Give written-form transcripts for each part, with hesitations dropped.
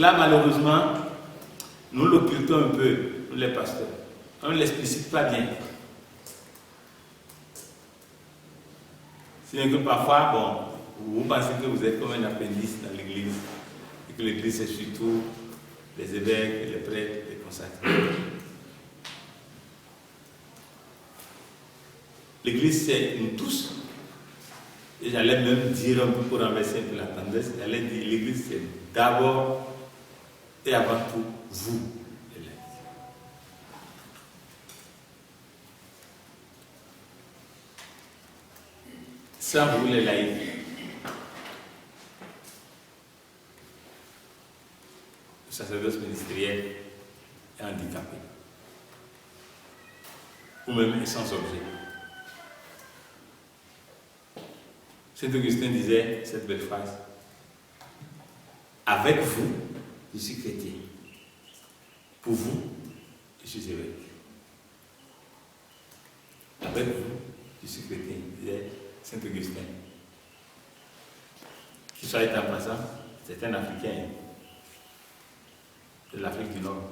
Cela, malheureusement, nous l'occultons un peu, nous les pasteurs. On ne l'explicite pas bien. C'est que parfois, bon, vous pensez que vous êtes comme un appendice dans l'église, et que l'église c'est surtout les évêques, les prêtres, les consacrés. L'église c'est nous tous. Et j'allais même dire un peu pour renverser un peu la tendance, j'allais dire l'église c'est d'abord et avant tout vous, les laïcs. Sans vous, les laïcs, le sacerdoce ministériel est handicapé, ou même est sans objet. Saint Augustin disait cette belle phrase: avec vous, je suis chrétien. Pour vous, je suis évêque. Avec vous, je suis chrétien, disait Saint Augustin. Qui soit en passant, c'est un Africain de l'Afrique du Nord,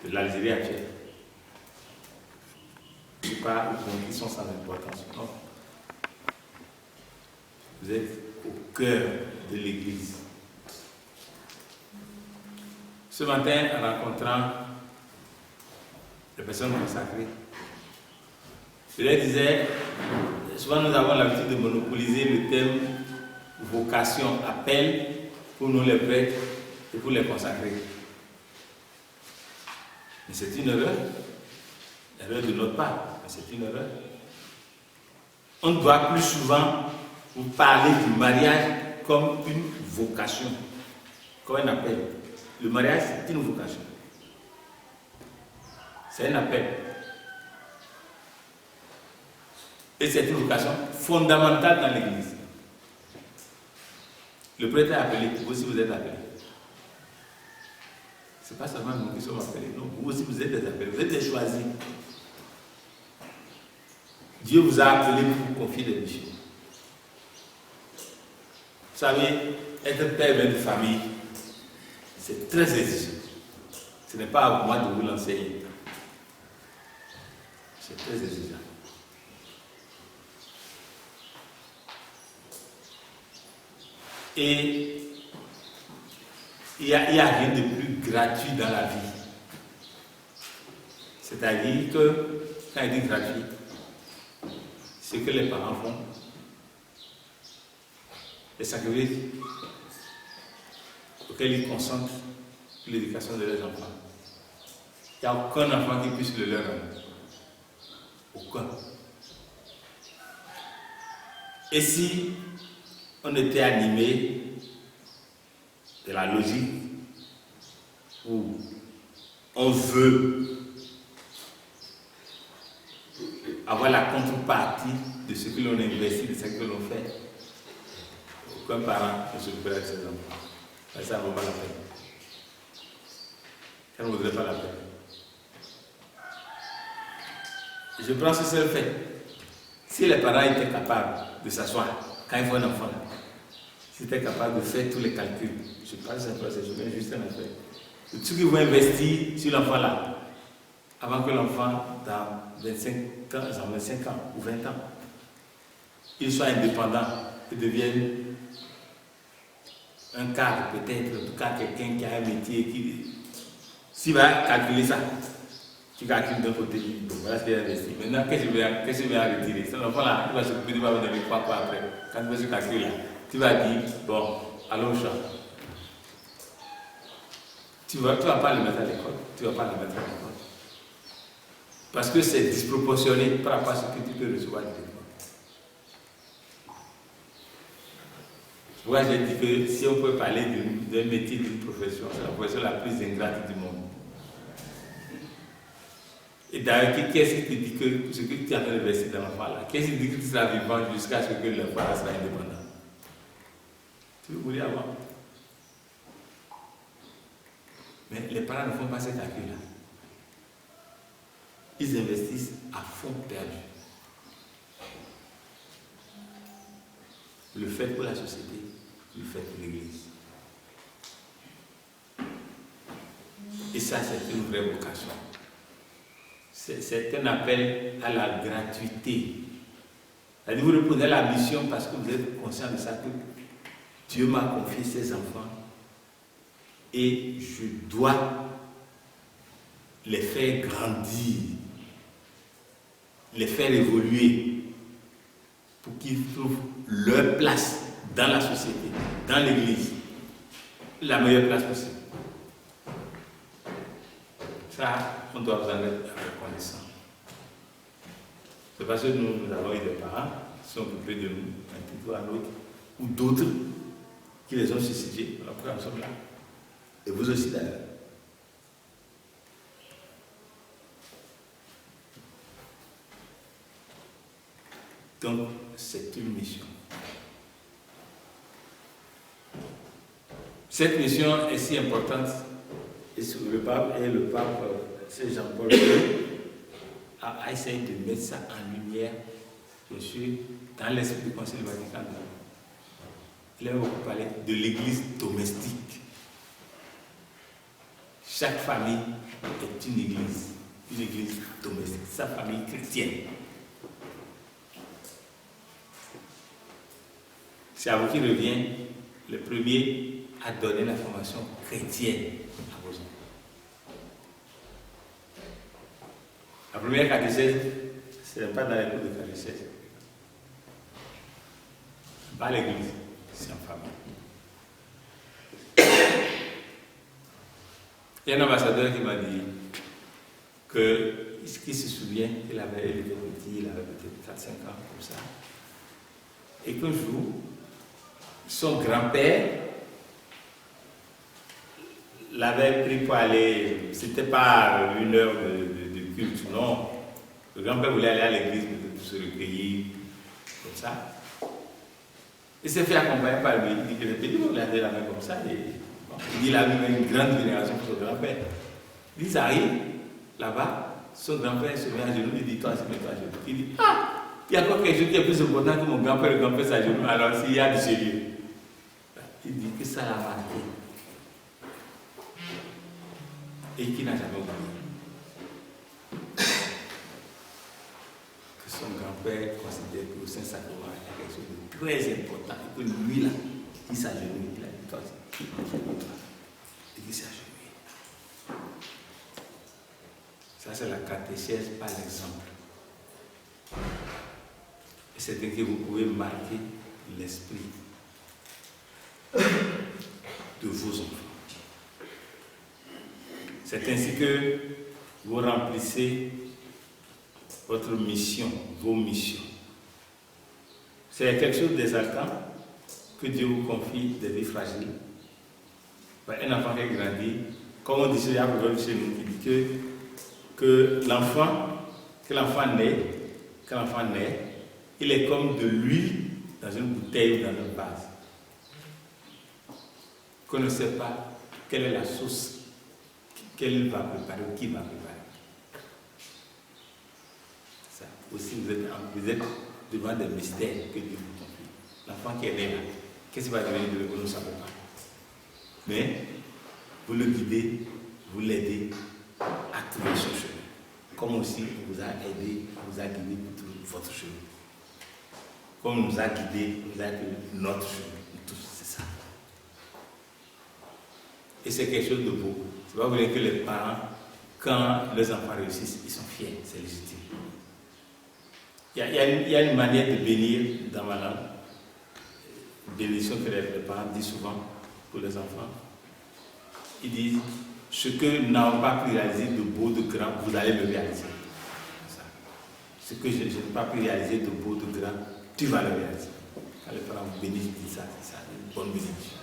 de l'Algérie actuelle. Je ne dis pas qui sont sans importance, non. Vous êtes au cœur de l'Église. Ce matin, en rencontrant les personnes consacrées, je leur disais, souvent nous avons l'habitude de monopoliser le thème vocation, appel pour nous les prêtres et pour les consacrés. Mais c'est une erreur de notre part, mais c'est une erreur. On doit plus souvent vous parler du mariage comme une vocation, comme un appel. Le mariage, c'est une vocation. C'est un appel. Et c'est une vocation fondamentale dans l'Église. Le prêtre est appelé, vous aussi vous êtes appelé. Ce n'est pas seulement nous qui sommes appelés, non, vous aussi vous êtes des appelés, vous êtes des choisis. Dieu vous a appelé pour confier des missions. Vous savez, être père de famille, c'est très exigeant. Ce n'est pas à moi de vous l'enseigner. C'est très exigeant. Et il n'y a rien de plus gratuit dans la vie. C'est-à-dire que, quand il dit gratuit, ce que les parents font, les sacrifices auxquels ils consentent pour l'éducation de leurs enfants. Il n'y a aucun enfant qui puisse le leur rendre. Aucun. Et si on était animé de la logique où on veut avoir la contrepartie de ce que l'on investit, de ce que l'on fait, aucun parent ne s'occuperait de ses enfants. Ça ne vaut pas la peine. Ça ne vaudrait pas la peine. Je prends ce seul fait. Si les parents étaient capables de s'asseoir quand ils voient un enfant, s'ils étaient capables de faire tous les calculs, je ne sais pas si c'est procès, je viens juste un affaire. Tout ce qu'ils vont investir sur l'enfant là, avant que l'enfant, dans 25 ans ou 20 ans, il soit indépendant et devienne un cadre peut-être, en tout cas quelqu'un qui a un métier qui... S'il va calculer ça, tu calcules d'un côté, bon, voilà ce qu'il a investi. Maintenant, qu'est-ce qu'il va retirer? Cet enfant-là, il va s'occuper, il va me donner quoi après. Quand tu fais ce calcul-là, tu vas dire, bon, allons au champ. Tu ne vas pas le mettre à l'école, tu ne vas pas le mettre à l'école. Parce que c'est disproportionné par rapport à ce que tu peux recevoir directement. Moi, j'ai dit que si on peut parler d'un métier, d'une profession, c'est la profession la plus ingrate du monde. Et d'ailleurs, qu'est-ce qui te dit que ce que tu as investi dans l'enfant là, qu'est-ce qui te dit que tu seras vivant jusqu'à ce que l'enfant sera indépendant? Tu veux mourir avant? Mais les parents ne font pas ce calcul-là. Ils investissent à fond perdu. Le fait pour la société, le fait pour l'Église. Et ça, c'est une vraie vocation. C'est un appel à la gratuité. C'est-à-dire, vous répondez la mission parce que vous êtes conscient de ça, que Dieu m'a confié ses enfants et je dois les faire grandir, les faire évoluer pour qu'ils trouvent leur place dans la société, dans l'église, la meilleure place possible. Ça, on doit vous en être reconnaissant. C'est parce que nous avons eu des parents qui sont occupés de nous, un petit peu à l'autre, ou d'autres qui les ont suscités. Après, nous sommes là. Et vous aussi d'ailleurs. Donc, c'est une mission. Cette mission est si importante, et le pape, c'est Jean-Paul II, a essayé de mettre ça en lumière, bien sûr, dans l'esprit du Concile Vatican II. Il a beaucoup parlé de l'église domestique. Chaque famille est une église domestique, sa famille chrétienne. C'est à vous qui revient le premier à donner la formation chrétienne à vos enfants. La première catéchèse, ce n'est pas dans les cours de catéchèse. Pas l'église, c'est en famille. Il y a un ambassadeur qui m'a dit qu'il se souvient qu'il était petit, il avait peut-être 4-5 ans, comme ça. Et qu'un jour, son grand-père l'avait pris pour aller, c'était pas une heure de culte, non. Le grand-père voulait aller à l'église pour se recueillir, comme ça. Il s'est fait accompagner par lui. Il dit que le petit voulait aller la main comme ça. Et, bon, il dit qu'il a eu une grande vénération pour son grand-père. Il dit, ça arrive, là-bas, son grand-père se met à genoux, il dit, toi, mets-toi à genoux. Il dit, ah, il y a encore quelque chose qui est plus important que mon grand-père, le grand-père à genoux, alors s'il y a du sérieux. Il dit que ça l'a marqué. Et qu'il n'a jamais oublié. Que son grand-père considère que le Saint-Sacrement est quelque chose de très important. Et que lui, là, il s'agenouille. Il a dit, toi, et qu'il s'agenouille. Ça, c'est la catéchèse par l'exemple. Et c'est que vous pouvez marquer l'esprit de vos enfants. C'est ainsi que vous remplissez votre mission, vos missions. C'est quelque chose d'exaltant que Dieu vous confie des vies fragiles. Un enfant qui grandit, comme on dit chez nous, qui dit que l'enfant naît, il est comme de l'huile dans une bouteille ou dans un vase. Qu'on ne sait pas quelle est la sauce qu'elle va préparer ou qui va préparer. Ça aussi, vous êtes devant des mystères que Dieu vous confie. L'enfant qui est né là, qu'est-ce qui va devenir de lui, vous ne savez pas. Mais vous le guidez, vous l'aidez à trouver son chemin. Comme aussi il vous a aidé, vous a guidé pour trouver votre chemin. Comme il nous a guidé, vous a guidé notre chemin. Tous, c'est ça. Et c'est quelque chose de beau. C'est pas vrai que les parents, quand leurs enfants réussissent, ils sont fiers, c'est légitime. Il y a une manière de bénir dans ma langue, une bénédiction que les parents disent souvent pour les enfants. Ils disent, ce que nous n'avons pas pu réaliser de beau, de grand, vous allez le réaliser. Ça. Ce que je n'ai pas pu réaliser de beau, de grand, tu vas le réaliser. Quand les parents vous bénissent, ils disent ça, c'est ça, une bonne bénédiction.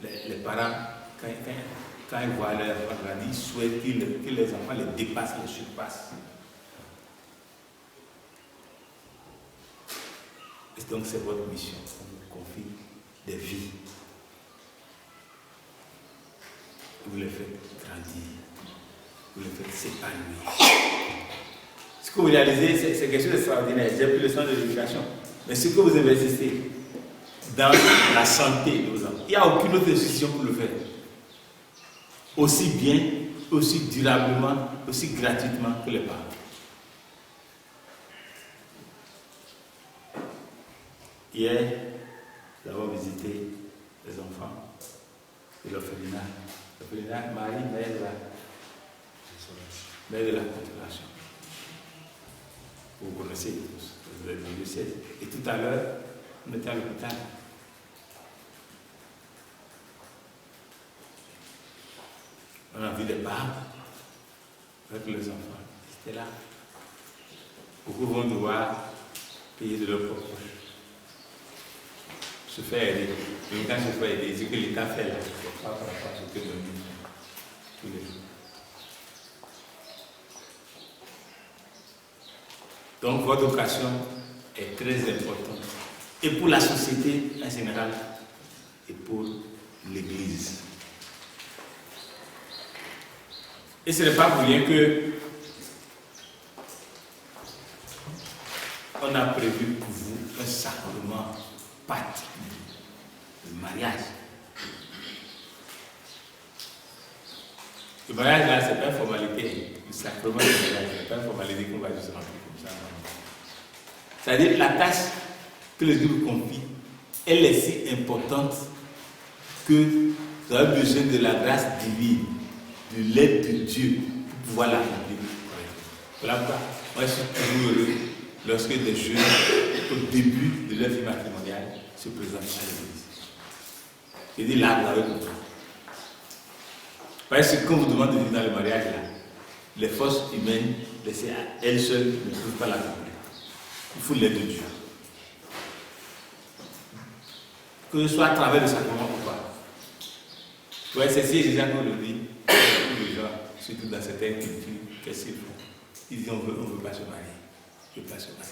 Les parents, quand ils voient leurs enfants grandir, ils souhaitent que les enfants les dépassent, les surpassent. Et donc c'est votre mission, on vous confie des vies. Vous les faites grandir, vous les faites s'épanouir. Ce que vous réalisez, c'est quelque chose d'extraordinaire. J'ai pris le sens de l'éducation. Mais ce que vous investissez dans la santé de vos enfants, il n'y a aucune autre institution pour le faire. aussi bien, aussi durablement, aussi gratuitement que les parents. Hier, nous avons visité les enfants de l'orphelinat. L'orphelinat Marie, mère de la consolation. Vous connaissez tous, vous êtes dans le diocèse. Et tout à l'heure, on était à l'hôpital. On a vu des parents avec les enfants. C'était là. Beaucoup vont devoir payer de leur propre poche. Se faire aider. Même quand je fais aider, ce que l'État fait là, c'est pas par rapport à ce que nous faisons tous les jours. Donc votre vocation est très importante. Et pour la société en général, et pour l'Église. Et ce n'est pas pour rien que on a prévu pour vous un sacrement particulier, le mariage. Le mariage là, c'est pas une formalité. Le sacrement du mariage, c'est pas une formalité qu'on va juste remplir comme ça. C'est-à-dire la tâche que le Dieu vous confie, elle est si importante que vous avez besoin de la grâce divine, de l'aide de Dieu pour pouvoir l'accomplir. Voilà pourquoi moi je suis toujours heureux lorsque des jeunes, au début de leur vie matrimoniale, se présentent à l'église. Je dis là, vous avez compris. Parce que quand on vous demande de vivre dans le mariage, là, les forces humaines, laissées à elles seules, ne peuvent pas l'accomplir. Il faut l'aide de Dieu. Que ce soit à travers le sacrement ou pas. Ouais, c'est si déjà qu'on le dit, les gens, surtout dans certaines cultures, qu'est-ce qu'ils font? Ils disent on veut pas se marier. On ne veut pas se marier.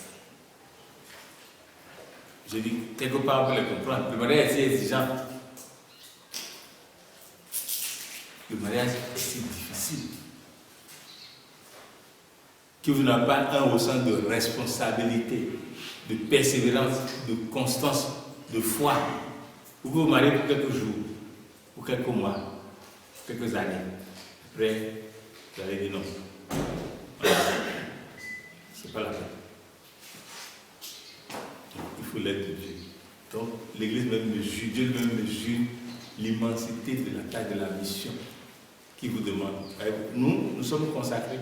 Je dis, quelque part on peut le comprendre. Le mariage est si exigeant. Le mariage est si difficile. Que vous n'avez pas un ressent de responsabilité, de persévérance, de constance, de foi. Vous pouvez vous marier pour quelques jours, pour quelques mois, quelques années. Après, vous allez dire non. Voilà. C'est pas la peine. Il faut l'aide de Dieu. Donc, l'Église même mesure, Dieu même mesure l'immensité de la taille de la mission qu'il vous demande. Nous sommes consacrés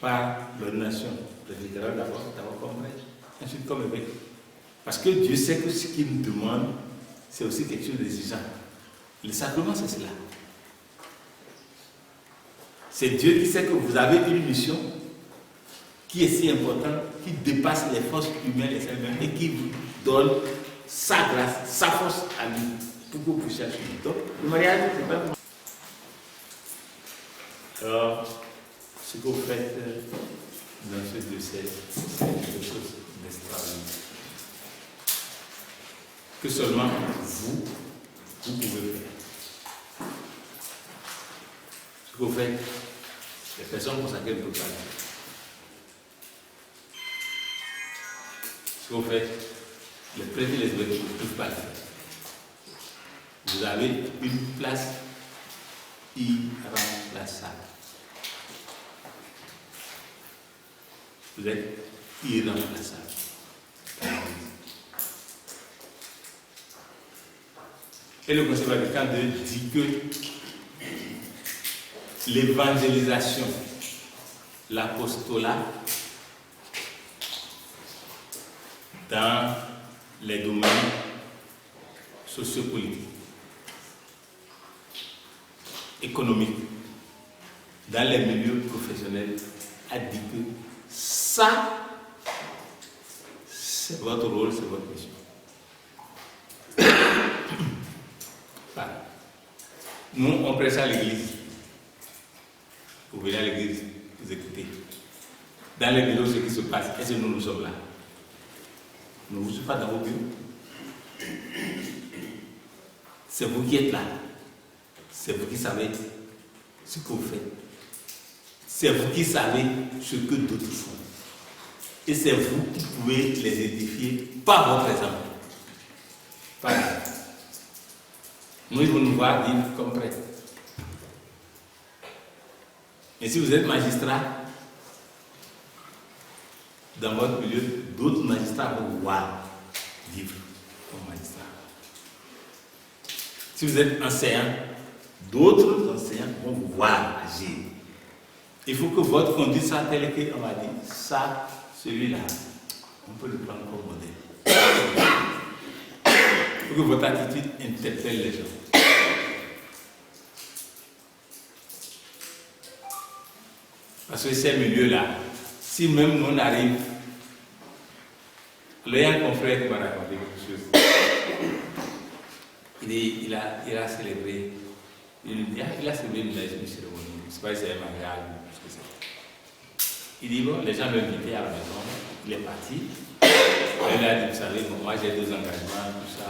par l'ordination presbytérale d'abord comme prêtre, ensuite comme évêque. Parce que Dieu sait que ce qu'il nous demande, c'est aussi quelque chose d'exigeant. Le sacrement, c'est cela. C'est Dieu qui sait que vous avez une mission qui est si importante, qui dépasse les forces humaines et elles-mêmes et qui vous donne sa grâce, sa force à lui pour que vous puissiez assumer. Donc, le mariage, c'est pas bon. Alors, ce que vous faites dans ce diocèse, c'est quelque chose d'extraordinaire. Que seulement vous pouvez faire. Ce que vous faites, les personnes consacrées ne peuvent pas le faire. Ce que vous faites, les prêtres et les évêques ne peuvent pas le faire. Vous avez une place irremplaçable. Vous êtes irremplaçable. Et le Conseil Vatican II dit que l'évangélisation, l'apostolat, dans les domaines sociopolitiques, économiques, dans les milieux professionnels, a dit que ça, c'est votre rôle, c'est votre mission. Voilà. Nous, on prêche à l'église. Vous venez à l'église, vous écoutez. Dans les bureaux, ce qui se passe, est-ce que nous sommes là? Nous ne sommes pas dans vos bureaux. C'est vous qui êtes là. C'est vous qui savez ce que vous faites. C'est vous qui savez ce que d'autres font. Et c'est vous qui pouvez les édifier par votre exemple. Voilà. Nous, ils vont nous voir vivre comme prêtres. Et si vous êtes magistrat, dans votre milieu, d'autres magistrats vont vous voir vivre comme magistrat. Si vous êtes enseignant, d'autres enseignants vont vous voir agir. Il faut que votre conduite soit telle qu'on va dire, ça, celui-là, on peut le prendre comme modèle. Il faut que votre attitude interpelle les gens. Parce que ces milieux-là, si même nous on arrive, il y a un confrère qui m'a raconté quelque chose. Il a célébré, il a célébré une cérémonie, je ne sais pas si c'est un mariage ou ce que c'est. Il dit, bon, les gens l'ont invité à la maison, il est parti. Il a dit, vous savez, bon, moi j'ai 2 engagements, tout ça.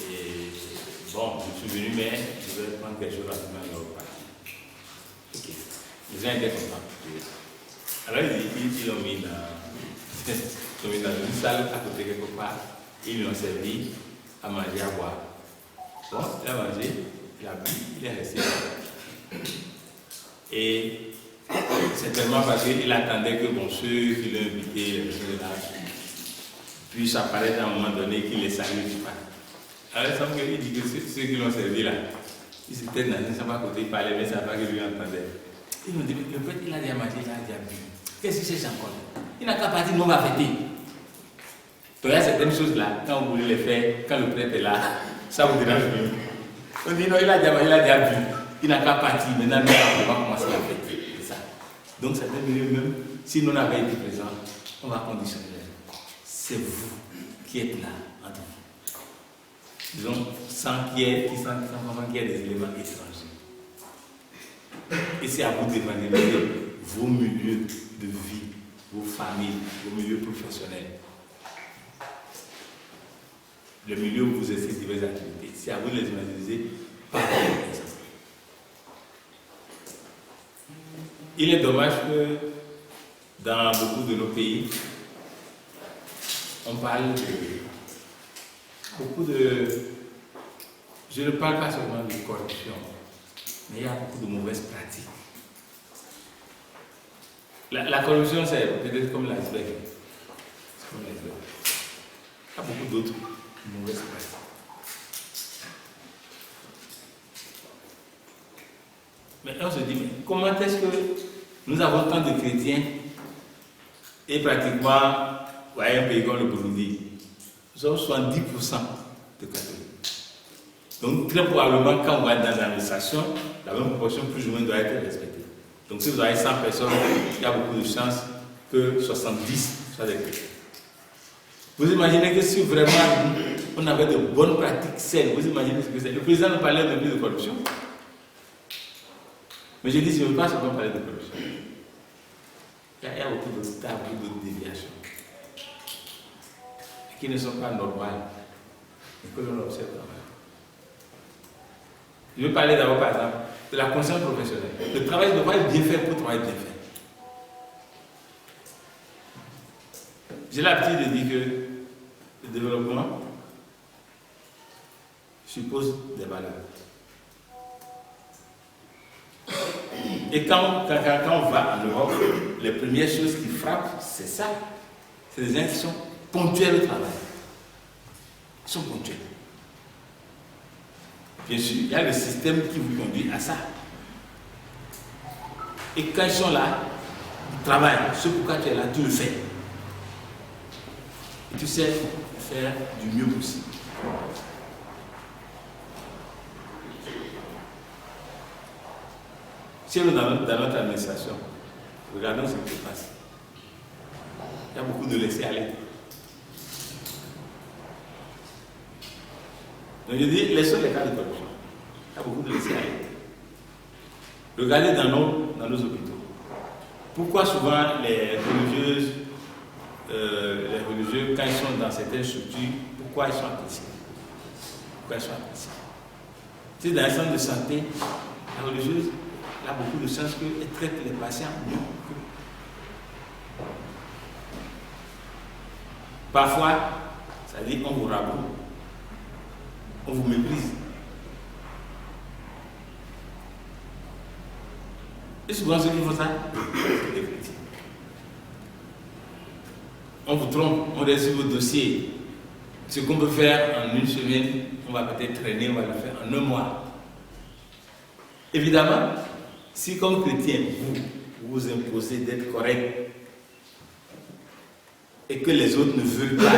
Et bon, je suis venu, mais je vais prendre quelque chose rapidement et repartir. Ok. Les gens étaient contents. Alors ils l'ont mis dans une salle à côté quelque part. Ils lui ont servi à manger, à boire. Bon, il a mangé, il a bu, il est resté. Et c'est tellement parce qu'il attendait que bon, ceux qui l'ont invité, les personnes là, puissent apparaître à un moment donné qu'il les salue. Alors il semble qu'il dit que ceux qui l'ont servi là, ils étaient dans une salle à côté, ils parlaient, mais ça ne pas que lui entendait. Ils m'ont dit, le prêtre, il a déjà mangé, il a déjà bu. Qu'est-ce qu'il cherche encore? Il n'a qu'à partir, nous on va fêter. Donc il y a certaines choses-là, quand vous voulez les faire, quand le prêtre est là, ça vous dérange mieux. On dit non, il a déjà mangé, il a déjà bu. Il n'a qu'à partir, maintenant nous on va commencer la fête. C'est ça. Donc ça veut dire même, si nous n'avons été présents, on va conditionner. C'est vous qui êtes là, entre vous. Disons, sans qu'il y ait des éléments étrangers. Et c'est à vous d'évangéliser vos milieux de vie, vos familles, vos milieux professionnels. Le milieu où vous exercez diverses activités. C'est à vous de les évangéliser par exemple. Il est dommage que dans beaucoup de nos pays, on parle je ne parle pas seulement de corruption, mais il y a beaucoup de mauvaises pratiques. La corruption, c'est peut-être comme l'iceberg. C'est comme l'iceberg. Il y a beaucoup d'autres mauvaises pratiques. Mais on se dit, mais comment est-ce que nous avons tant de chrétiens et pratiquement, voyez, un pays comme le Burundi, nous avons 70% de catholiques. Donc, très probablement, quand on va être dans l'administration, la même proportion plus ou moins doit être respectée. Donc, si vous avez 100 personnes, il y a beaucoup de chances que 70 soient des chrétiens. Vous imaginez que si vraiment on avait de bonnes pratiques saines, vous imaginez ce que c'est. Le président nous parlait de plus de corruption. Mais je dis, je ne veux pas seulement parler de corruption. Il y a beaucoup d'autres déviations qui ne sont pas normales et que l'on observe quand même. Je veux parler d'abord, par exemple, de la conscience professionnelle. Le travail doit être bien fait pour travailler bien fait. J'ai l'habitude de dire que le développement suppose des valeurs. Et quand on va en Europe, les premières choses qui frappent, c'est ça. C'est des gens qui sont ponctuels au travail. Ils sont ponctuels. Bien sûr, il y a le système qui vous conduit à ça. Et quand ils sont là, ils travaillent. Ce pourquoi tu es là, tu le fais. Et tu sais faire du mieux possible. Si nous dans notre administration, regardons ce qui se passe. Il y a beaucoup de laisser aller. Donc je dis, laissons les cas de corruption. Il y a beaucoup de laisser aller. Regardez dans nos hôpitaux. Pourquoi souvent les religieux, quand ils sont dans certaines structures, pourquoi ils sont appréciés? Pourquoi ils sont appréciés? Si dans un centre de santé, la religieuse, elle a beaucoup de chances qu'elle traite les patients mieux que. Parfois, ça dit on vous raboute, on vous méprise. Et souvent, ceux qui font ça, c'est des chrétiens. On vous trompe, on reçoit vos dossiers. Ce qu'on peut faire en une semaine, on va peut-être traîner, on va le faire en un mois. Évidemment, si comme chrétien, vous vous imposez d'être correct et que les autres ne veulent pas,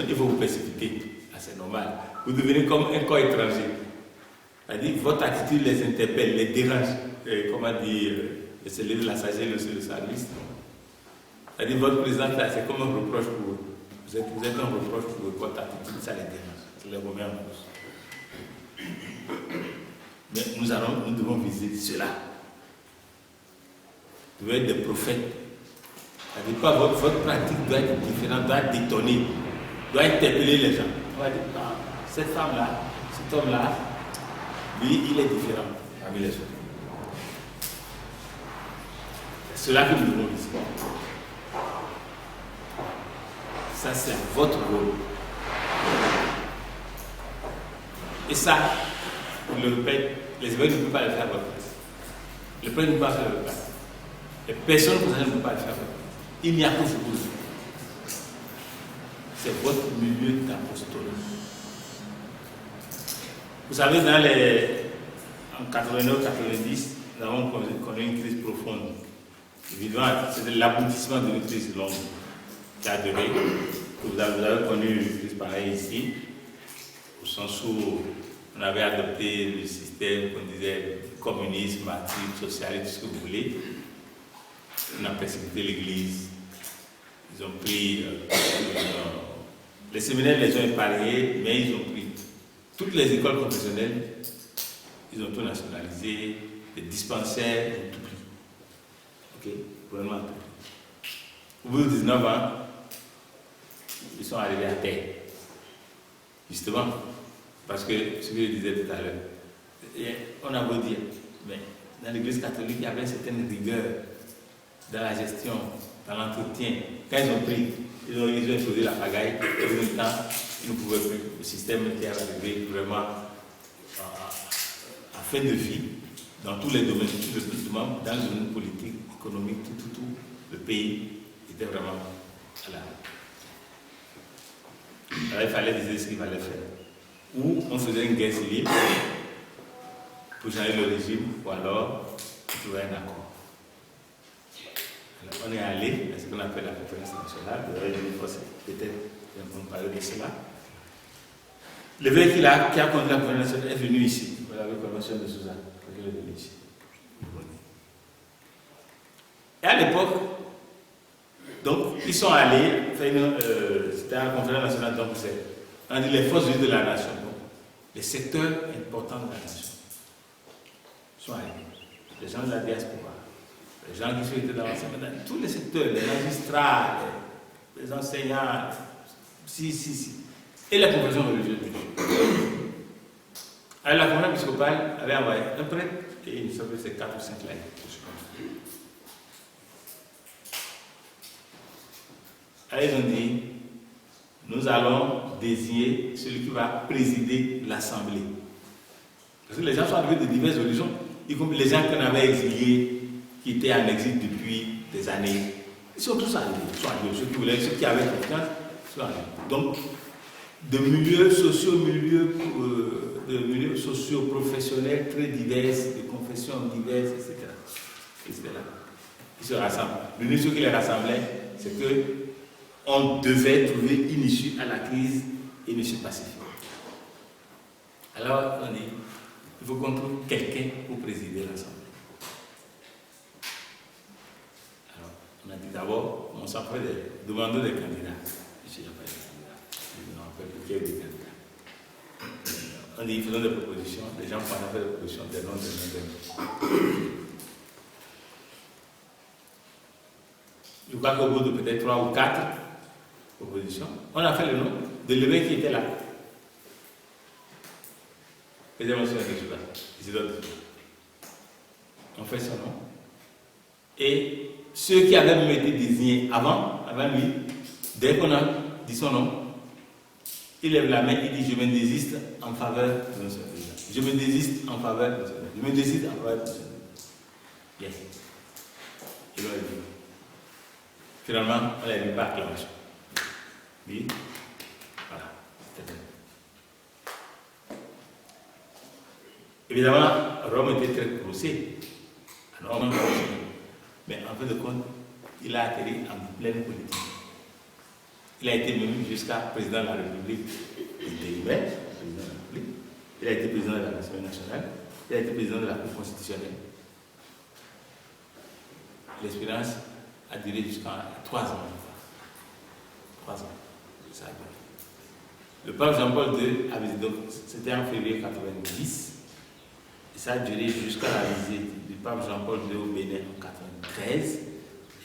il faut vous précipiter. Ah, c'est normal. Vous devenez comme un corps étranger. C'est-à-dire que votre attitude les interpelle, les dérange. Comment dire, c'est la sagesse, le service. C'est-à-dire votre présence là, c'est comme un reproche pour eux. Vous êtes un reproche pour eux, votre attitude, ça les dérange. Ça les remet en cause. Mais nous devons viser cela. Vous devez être des prophètes. C'est-à-dire pas votre pratique doit être différente, doit détonner, doit interpeller les gens. On va dire, ah, cette femme-là, cet homme-là, lui, il est différent parmi les autres. C'est cela que nous devons viser. Ça, c'est votre rôle. Et ça, le répète, les évêques ne peuvent pas le faire à votre place. Le prêtre ne peut pas faire le place. Et personne ne peut pas le faire à votre place. Il n'y a que vous. C'est votre milieu d'apostolat. Vous savez, en 89-90, nous avons connu une crise profonde. Évidemment, c'était l'aboutissement d'une crise longue qui a duré. Vous avez connu une crise pareille ici, au sens où on avait adopté le système qu'on disait communisme, marxisme, socialiste, tout ce que vous voulez. On a précipité l'Église. Ils ont pris. Les séminaires les ont épargnés, mais ils ont pris toutes les écoles professionnelles. Ils ont tout nationalisé, les dispensaires, ils ont tout pris. Ok, vraiment tout pris. Au bout de 19 ans, ils sont arrivés à terre. Justement, parce que ce que je disais tout à l'heure, on a beau dire, mais dans l'Église catholique, il y avait une certaine rigueur dans la gestion, dans l'entretien. Quand ils ont pris, ils ont imposé la pagaille, et en même temps, ils ne pouvaient plus. Le système était arrivé vraiment à fin de vie, dans tous les domaines, dans le domaine politique, économique, tout, le pays était vraiment à la. Alors il fallait décider ce qu'il fallait faire. Ou on faisait une guerre civile pour changer le régime, ou alors on trouvait un accord. Alors, on est allé à ce qu'on appelle la conférence nationale, peut-être on parler de cela. L'évêque qui a conduit la conférence nationale est venu ici. Vous l'avez convention de Suzanne, il est venu ici. Et à l'époque, donc, ils sont allés faire c'était à la conférence nationale de Bruxelles. On a dit les forces vives de la nation, donc, les secteurs importants de la nation. Ils sont allés. Les gens de la diaspora, les gens qui sont dans l'enseignement, dans tous les secteurs, les magistrats, les enseignants, si. Et la confession religieuse. Alors la conférence épiscopale avait envoyé un prêtre et il me semble que c'est 4 ou 5 lettres. Alors ils ont dit, nous allons désigner celui qui va présider l'assemblée. Parce que les gens sont arrivés de diverses religions, y compris les gens qu'on avait exilés, qui étaient en exil depuis des années. Ils sont tous arrivés. Ceux qui voulaient, ceux qui avaient confiance, sont arrivés. Donc, de milieux sociaux, de milieux sociaux professionnels très divers, de confessions diverses, etc. Ils se rassemblent. L'union qui les rassemblait, c'est que on devait trouver une issue à la crise et une issue pacifique. Alors, on dit, il faut qu'on trouve quelqu'un pour présider l'Assemblée. Alors, on a dit d'abord, on s'en fait demander des candidats. Je n'ai pas de candidats. On appelle qu'il y ait des candidats. On dit, faisons des propositions. Les gens font faire des propositions, des noms. Je crois qu'au bout de peut-être 3 ou 4 propositions, on a fait le nom de l'évêque qui était là. On fait son nom. Et ceux qui avaient même été désignés avant lui, dès qu'on a dit son nom, il lève la main, il dit je me désiste en faveur de notre président. Je me désiste en faveur de notre président. Je me désiste en faveur de notre président. Yes. selon les livres. Finalement, on l'a mis par acclamation. Oui, voilà, c'était bien. Évidemment, Rome était très grossier. Alors, mais en fin de compte, il a atterri en pleine politique. Il a été même jusqu'à président de la République de président de la République. Il a été président de l'Assemblée nationale. Il a été président de la Cour constitutionnelle. L'expérience a duré jusqu'à 3 ans. 3 ans. Ça a duré. Le pape Jean-Paul II a visité, donc c'était en février 1990. Et ça a duré jusqu'à la visite du pape Jean-Paul II au Bénin en 1993.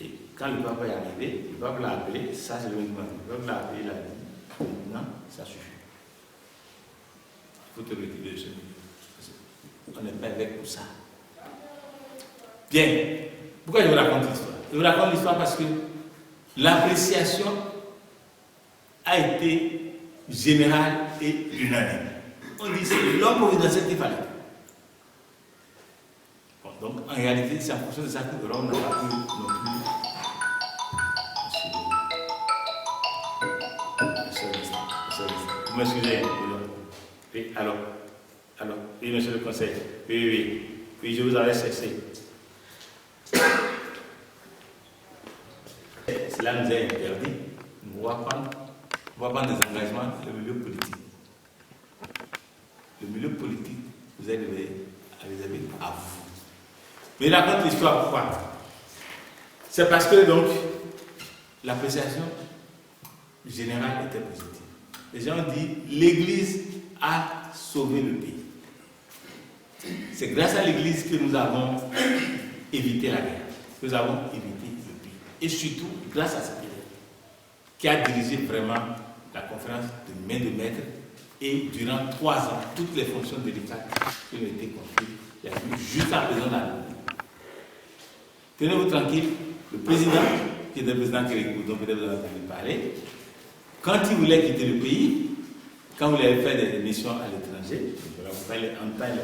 Et quand le pape est arrivé, le pape l'a appelé, ça c'est le même moment. Le pape l'a appelé, il a dit, non, ça suffit. Il faut te retirer de ce milieu. On n'est pas avec pour ça. Bien. Pourquoi je vous raconte l'histoire? Je vous raconte l'histoire parce que l'appréciation a été générale et unanime. On dit c'est l'homme providentiel qu'il fallait. Bon, donc en réalité, c'est en fonction de ça que l'homme n'a pas pu non plus. Vous m'excusez. Oui, alors, oui, monsieur le conseil. Oui, je vous avais cessé. Cela nous est interdit. On va prendre des engagements dans le milieu politique. Le milieu politique, vous allez les à vous. Mais il raconte l'histoire pourquoi? C'est parce que donc l'appréciation générale était positive. Les gens ont dit l'Église a sauvé le pays. C'est grâce à l'Église que nous avons évité la guerre. Nous avons évité le pays. Et surtout, grâce à cette guerre, qui a dirigé vraiment la conférence de main de maître. Et durant 3 ans, toutes les fonctions délicates qui ont été confiées, il y a eu jusqu'à présent la République. Tenez-vous tranquille, le président, qui était le président Kérékou, dont peut-être vous avez entendu parler, quand il voulait quitter le pays, quand vous voulez faire des missions à l'étranger, en temps,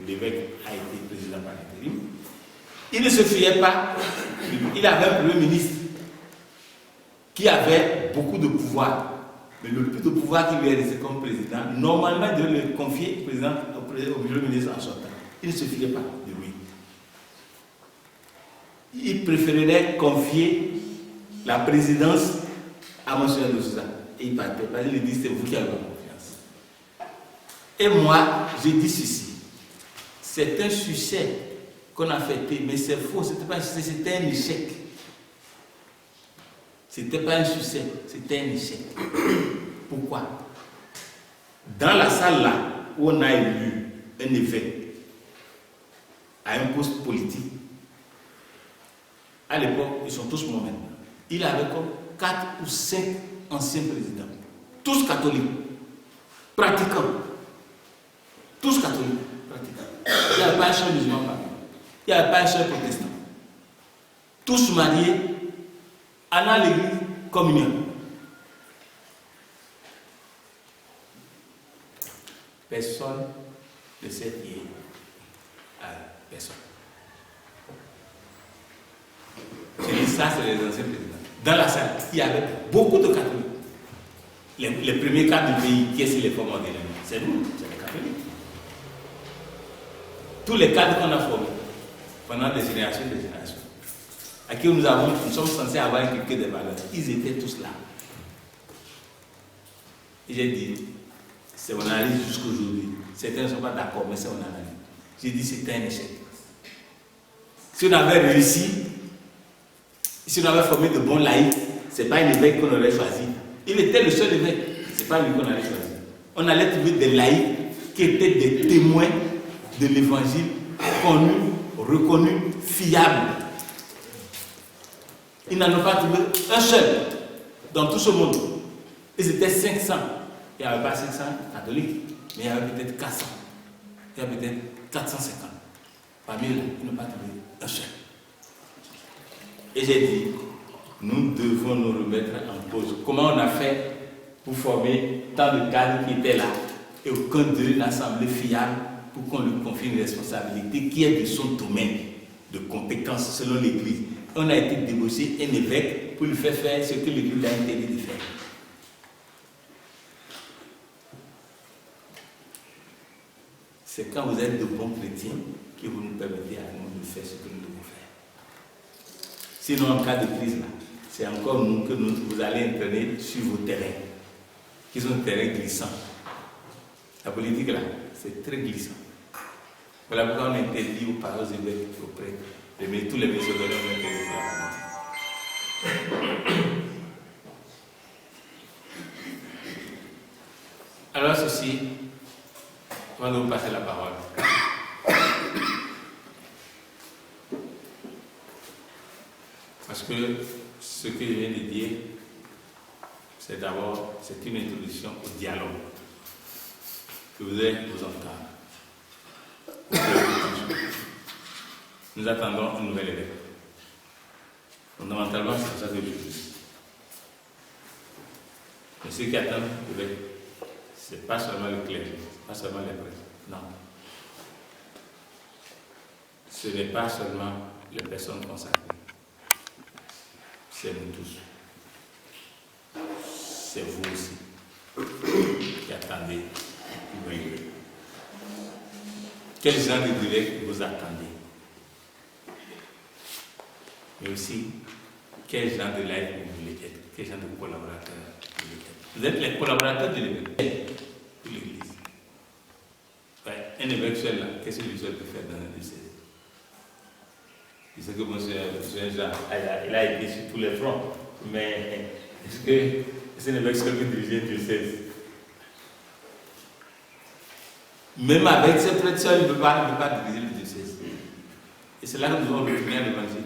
l'évêque a été président par intérim, il ne se fiait pas, il avait un premier ministre qui avait beaucoup de pouvoir, mais le peu de pouvoir qu'il lui est resté comme président, normalement il devait le confier au premier ministre en sortant. Il ne se fiait pas de lui. Il préférerait confier la présidence à M. de Souza. Et il partait parce qu'il dit c'est vous qui avez ma confiance. Et moi, j'ai dit ceci. C'est un succès qu'on a fêté, mais c'est faux, c'était pas un succès, c'était un échec. C'était pas un succès, c'était un échec. Pourquoi? Dans la salle là, où on a élu un évêque à un poste politique, à l'époque, ils sont tous morts maintenant. Il avait comme 4 ou 5 anciens présidents, tous catholiques, pratiquants. Tous catholiques, pratiquants. Il n'y avait pas un seul musulman parmi eux. Il n'y avait pas un seul protestant. Tous mariés, allant à l'église, communion. Personne ne s'est fié à personne. J'ai dit ça, c'est les anciens présidents. Dans la salle, il y avait beaucoup de catholiques. Les premiers cadres du pays, qui est-ce les forment? C'est nous, c'est les catholiques. Tous les cadres qu'on a formés pendant des générations, à qui nous sommes censés avoir inculqué des valeurs, ils étaient tous là. Et j'ai dit, c'est mon analyse jusqu'aujourd'hui. Certains ne sont pas d'accord, mais c'est mon analyse. J'ai dit, c'était un échec. Si on avait réussi, si on avait formé de bons laïcs, ce n'est pas un évêque qu'on aurait choisi. Il était le seul évêque, ce n'est pas lui qu'on allait choisir. On allait trouver des laïcs qui étaient des témoins de l'évangile, connus, reconnus, fiables. Ils n'en ont pas trouvé un seul dans tout ce monde. Ils étaient 500. Il n'y avait pas 500 catholiques, mais il y avait peut-être 400. Il y avait peut-être 450. Parmi eux, ils n'ont pas trouvé un seul. Et j'ai dit, nous devons nous remettre en cause. Comment on a fait pour former tant de cadres qui étaient là et aucun d'eux n'a semblé fiable pour qu'on lui confie une responsabilité qui est de son domaine de compétence selon l'Église. on a été débauché un évêque pour lui faire faire ce que l'Église a interdit de faire. C'est quand vous êtes de bons chrétiens que vous nous permettez à nous de faire ce que nous devons faire. Sinon, en cas de crise, là, c'est encore nous que vous allez entraîner sur vos terrains, qui sont des terrains glissants. La politique, là, c'est très glissant. Voilà pourquoi on interdit aux parents évêques, aux prêtres, tous les messieurs de l'homme interdit la politique. Alors ceci, on va vous passer la parole. Parce que ce que je viens de dire, c'est d'abord, c'est une introduction au dialogue que vous allez vous entendre. Nous attendons une nouvelle évêque. Fondamentalement, c'est ça que je dis. Mais ceux qui attendent l'évêque, ce n'est pas seulement le clergé, pas seulement les prêtres. Non. Ce n'est pas seulement les personnes consacrées. C'est nous tous. C'est vous aussi qui attendez. Quel genre de direct vous attendez? Mais aussi, quel genre de live vous voulez être? Quel genre de collaborateur vous voulez être? Vous êtes les collaborateurs de l'évêque, de l'Église. Ouais, un évêque seul, là, qu'est-ce que lui seul peut faire dans un diocèse? Je sais que monsieur Jean, il a été sur tous les fronts, mais est-ce que c'est un évêque seul qui dirige un diocèse? Même avec ce prêtre seul, il ne peut pas diriger le diocèse. Et c'est là que nous devons retourner à l'évangile.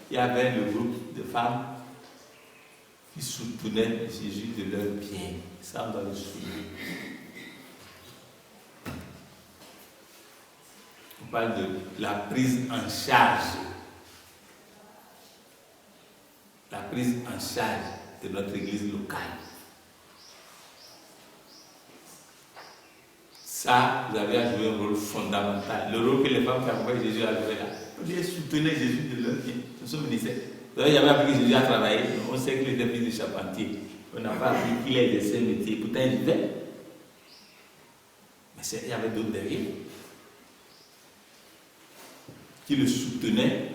Il y avait le groupe de femmes qui soutenaient Jésus de leur bien. Ça, on doit le soutenir. On parle de la prise en charge. La prise en charge de notre église locale. Ça, vous avez à jouer un rôle fondamental. Le rôle que les femmes qui accompagnent Jésus à jouer là. Vous devez soutenir Jésus de leur bien. Nous sommes ministères. Vous n'avez jamais appris que Jésus a travaillé. On sait qu'il était fils de charpentier. On n'a pas appris qu'il ait laissé un métier. Pourtant, il vivait. Mais il y avait d'autres derrière qui le soutenaient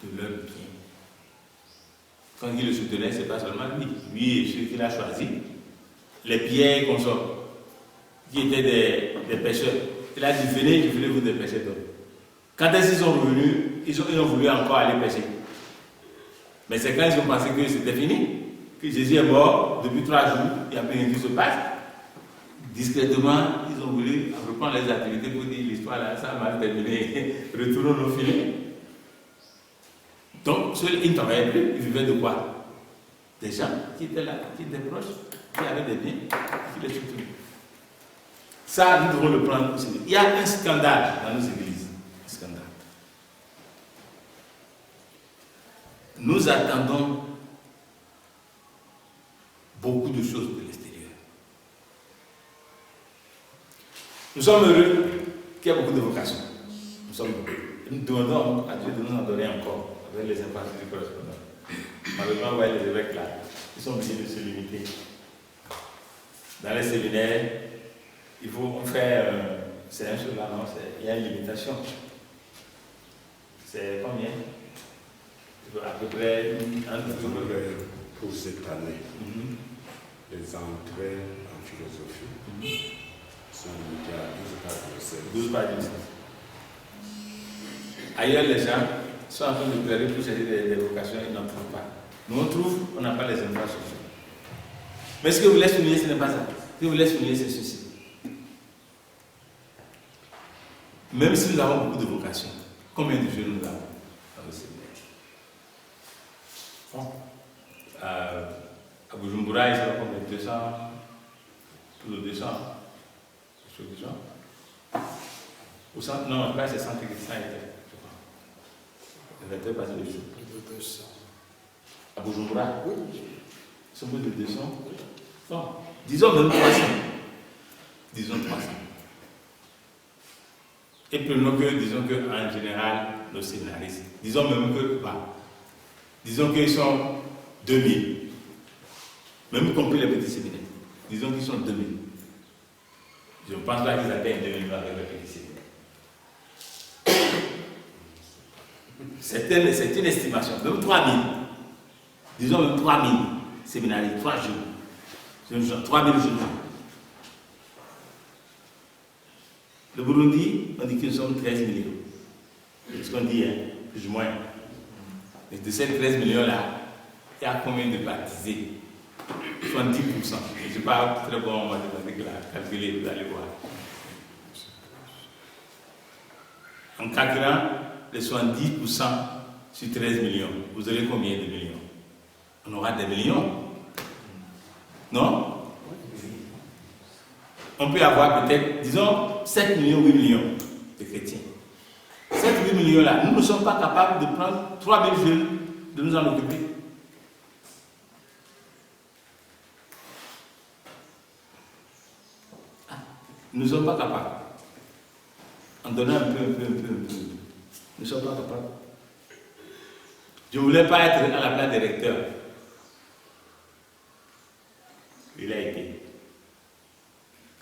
de leur bien. Quand il le soutenait, ce n'est pas seulement lui. Lui et ceux qu'il a choisis. Les pierres et consorts, qui étaient des pêcheurs. Il a dit, venez, je voulais vous des pêcheurs d'hommes. Quand ils sont revenus, ils ont voulu encore aller pêcher. Mais c'est quand ils ont pensé que c'était fini, que Jésus est mort depuis 3 jours, il n'y a plus rien qui se passe. Discrètement, ils ont voulu reprendre les activités pour dire l'histoire là, ça m'a terminé, retournons nos filets. Donc, ils ne travaillaient plus, ils vivaient de quoi? Des gens qui étaient là, qui étaient proches, qui avaient des biens, qui les soutenaient. Ça, nous devons le prendre au sérieux. Il y a un scandale dans nos églises. Un scandale. Nous attendons beaucoup de choses de l'extérieur. Nous sommes heureux qu'il y ait beaucoup de vocations. Nous sommes heureux. Nous demandons à Dieu de nous en donner encore avec les infrastructures correspondantes. Malheureusement, vous voyez les évêques là, ils sont obligés de se limiter. Dans les séminaires, il faut faire, c'est un chose là, non, il y a une limitation. C'est combien? À peu près pour cette année, les entrées en philosophie sont limitées à 12 par 17. 12 par 17. Ailleurs, les gens sont en train de pleurer pour chercher des vocations, ils n'en trouvent pas. Nous, on trouve, on n'a pas les infrastructures. Mais ce que vous voulez souligner, ce n'est pas ça. Ce que vous voulez souligner, c'est ceci. Même si nous avons beaucoup de vocations, combien de jeunes nous avons dans le séminaire? Bon. À Bujumbura, il sera combien? 200, plus de 200. Sur 200. Au centre, non, là c'est 100 étaient, je crois. Les étaient passés dessus. Plus de 200. À Bujumbura? Oui. Ils sont plus de 200? Bon. Disons même 300. Disons 300. Et prenons que, disons qu'en général, nos séminaristes, disons même que, disons qu'ils sont 2000, même compris les petits séminaires, disons qu'ils sont 2000. Je ne pense pas qu'ils atteignent 2000 avec les petits séminaires. C'est une estimation, même 3000, disons même 3000 séminaristes, 3 jours, 3000 jours. Le Burundi, on dit que nous sommes 13 millions. C'est ce qu'on dit, hein, plus ou moins. Et de ces 13 millions-là, il y a combien de baptisés? 70%. Je ne suis pas très bon en mathématiques là, calculer, vous allez voir. En calculant les 70% sur 13 millions, vous aurez combien de millions? On aura des millions. Non? On peut avoir peut-être, disons, 7 millions, 8 millions de chrétiens. 7, 8 millions-là, nous ne sommes pas capables de prendre 3000 jeunes, de nous en occuper. Nous ne sommes pas capables. En donnant un peu. Nous ne sommes pas capables. Je ne voulais pas être à la place des recteurs. Il a été.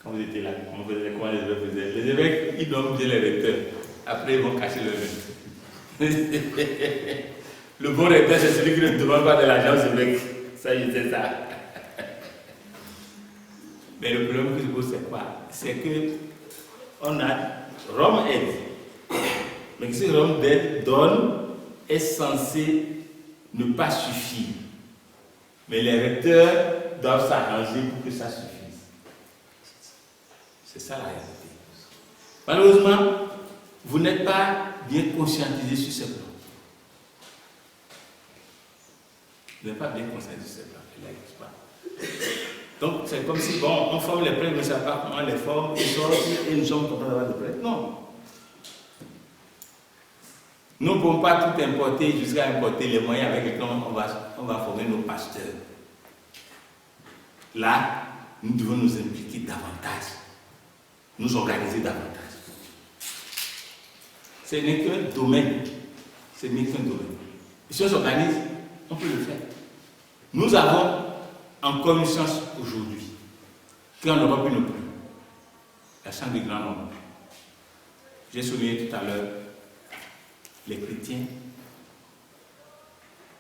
Quand vous étiez là, comment les évêques faisaient? Les évêques, ils doivent bien les recteurs. Après, ils vont cacher le nez. Le bon recteur, c'est celui qui ne demande pas de l'argent aux évêques. Ça, je sais ça. Mais le problème que je pose, c'est quoi? C'est que on a Rome aide. Mais si Rome donne, est censé ne pas suffire. Mais les recteurs doivent s'arranger pour que ça suffise. C'est ça la réalité. Malheureusement, vous n'êtes pas bien conscientisé sur ce plan. Vous n'êtes pas bien conscientisé sur ce plan. Il n'existe pas. Donc, c'est comme si, bon, on forme les prêtres, mais on ne sait pas comment on les forme, ils sortent et nous sommes contents d'avoir des prêtres. Non. Nous ne pouvons pas tout importer jusqu'à importer les moyens avec lesquels on va former nos pasteurs. Là, nous devons nous impliquer davantage, nous organiser davantage. Ce n'est qu'un domaine. Ce n'est qu'un domaine. Et si on s'organise, on peut le faire. Nous avons encore une chance aujourd'hui, qu'en Europe il ne plus. La chance du grand nombre. J'ai souligné tout à l'heure, les chrétiens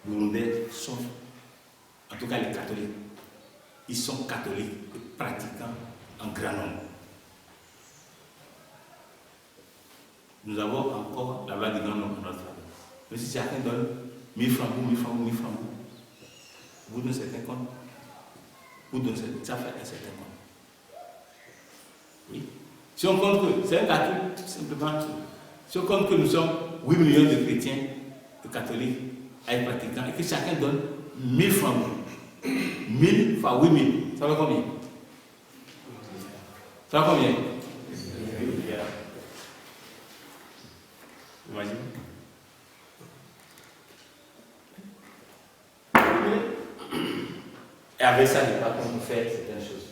burundais sont, en tout cas les catholiques, ils sont catholiques pratiquants en grand nombre. Nous avons encore la loi du grand nombre dans notre famille. Mais si chacun donne 1000 francs, 1000 francs, 1000 francs, vous donnez certains comptes, vous donnez ça fait un certain compte. Oui. Si on compte que, c'est un calcul tout simplement, si on compte que nous sommes 8 millions de chrétiens, de catholiques, avec pratiquants, et que chacun donne 1000 francs, 1000 fois 8000, ça va combien? Ça va combien? Imagine. Et avec ça, je ne sais pas comment faire certaines choses.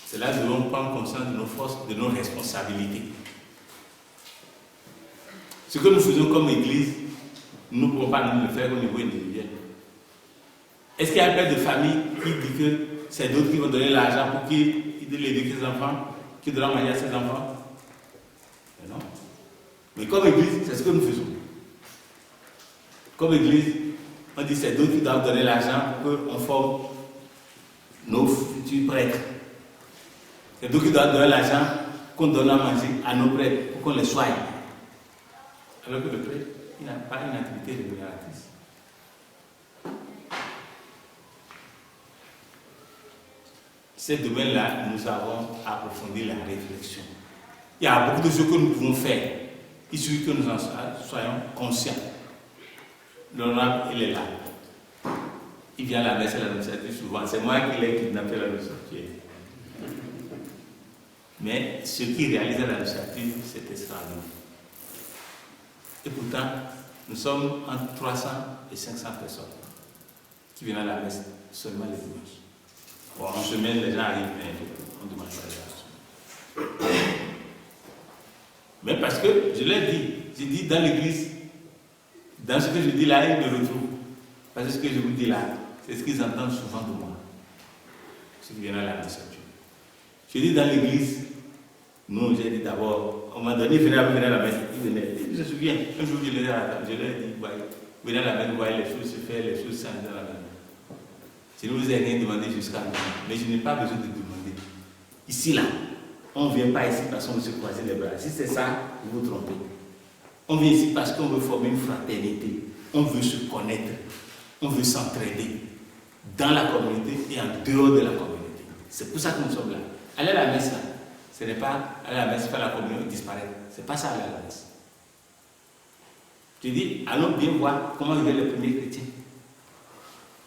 C'est là que nous devons prendre conscience de nos forces, de nos responsabilités. Ce que nous faisons comme Église, nous ne pouvons pas nous le faire au niveau individuel. Est-ce qu'il y a un père de famille qui dit que c'est d'autres qui vont donner l'argent pour qu'il éduque ses enfants, qui donnera manger à ses enfants? Mais non. Mais comme Église, c'est ce que nous faisons. Comme Église, on dit que c'est d'autres qui doivent donner l'argent pour qu'on forme nos futurs prêtres. C'est d'autres qui doivent donner l'argent qu'on donne à manger à nos prêtres pour qu'on les soigne. Alors que le prêtre, il n'a pas une activité rémunératrice. Ces domaines-là, nous avons approfondi la réflexion. Il y a beaucoup de choses que nous pouvons faire. Il suffit que nous en soyons conscients. L'honorable, il est là. Il vient à la messe et l'annonciature souvent. C'est moi qui l'ai kidnappé l'annonciature. Mais ce qui réalisait l'annonciature, c'était extraordinaire. Et pourtant, nous sommes entre 300 et 500 personnes qui viennent à la messe seulement les dimanches. Bon, en semaine, les gens arrivent, mais on demande pas. Mais parce que, je l'ai dit, j'ai dit dans l'église, dans ce que je dis là, ils me retrouvent. Parce que ce que je vous dis là, c'est ce qu'ils entendent souvent de moi. Ceux qui viennent à la messe. Je dis dans l'église, nous, j'ai dit d'abord, on m'a donné, venez à la messe. Ils venaient, je me souviens, un jour je leur ai dit, venez à la messe, vous voyez les choses se faire, les choses s'en dans la messe. Je ne vous ai rien demandé jusqu'à maintenant, mais je n'ai pas besoin de demander. Ici, là, on ne vient pas ici parce qu'on veut se croiser les bras. Si c'est ça, vous vous trompez. On vient ici parce qu'on veut former une fraternité. On veut se connaître. On veut s'entraider dans la communauté et en dehors de la communauté. C'est pour ça que nous sommes là. Aller à la messe, là, ce n'est pas aller à la messe, faire la communion et disparaître. Ce n'est pas ça aller à la messe. Je dis, allons bien voir comment vivaient les premiers chrétiens.